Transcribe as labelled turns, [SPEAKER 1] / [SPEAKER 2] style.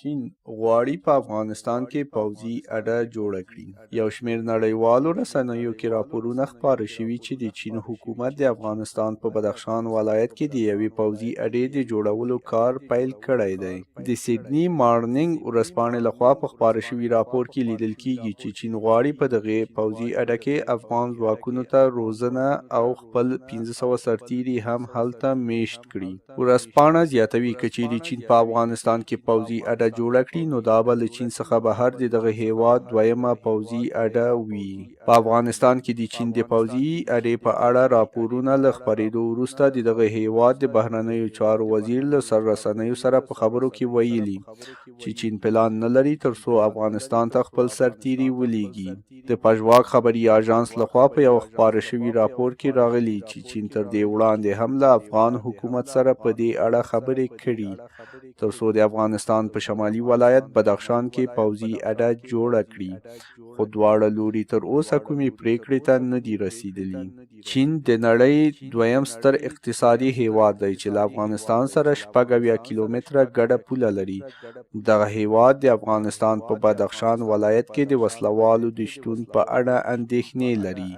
[SPEAKER 1] چین غواړي په افغانستان کې پوځي اډه جوړه کړي. یو شمېر نړیوالو رسنیو کې راپورونه خپاره شوي چې د چین حکومت د افغانستان په بدخشان ولایت کې د یوې پوځي اډې د جوړولو کار پیل کړی دی. د سیډني مارننګ ورځپاڼې لخوا په خپاره شوي راپور کې لیدل کېږي چې چین غواړي په دغې پوځي اډه کې افغان ځواکونو ته روزنه او خپل 1500 سرتیري هم هلته میشت کړي. ورځپاڼه زیاتوي که چیرې چین په افغانستان کې پوځي اډه جوړه کړي نو دا به له چین څخه بهر د دغه هیواد دویمه پوځي اډه وي. په افغانستان کې د چین د پوځي اډې په اړه راپورونه له خپرېدو وروسته د دغه هیواد د بهرنیو چارو وزیر له سررسنیو سره په خبرو کې ویلي چې چین پلان نه لري ترڅو افغانستان ته خپل سرتیري ولیږي. د پژواک خبري اژانس لخوا په یو خپاره شوي راپور کې راغلي چې چین تر دې وړاندې هم له افغان حکومت سره په دې اړه خبرې کړي ترڅو د افغانستان په شمالي ولایت بدخشان کې پوځي اډه جوړه کړي، خو دواړه لوري تر اوسه کومې پریکړې ته نه دي رسیدلي. چین د نړۍ دویم ستر اقتصادي هیواد دی چې له افغانستان سره 80 کیلومتره ګډه پوله لري. دغه هیواد د افغانستان په بدخشان ولایت کې د وسلوالو د شتون په اړه اندېښنې لري.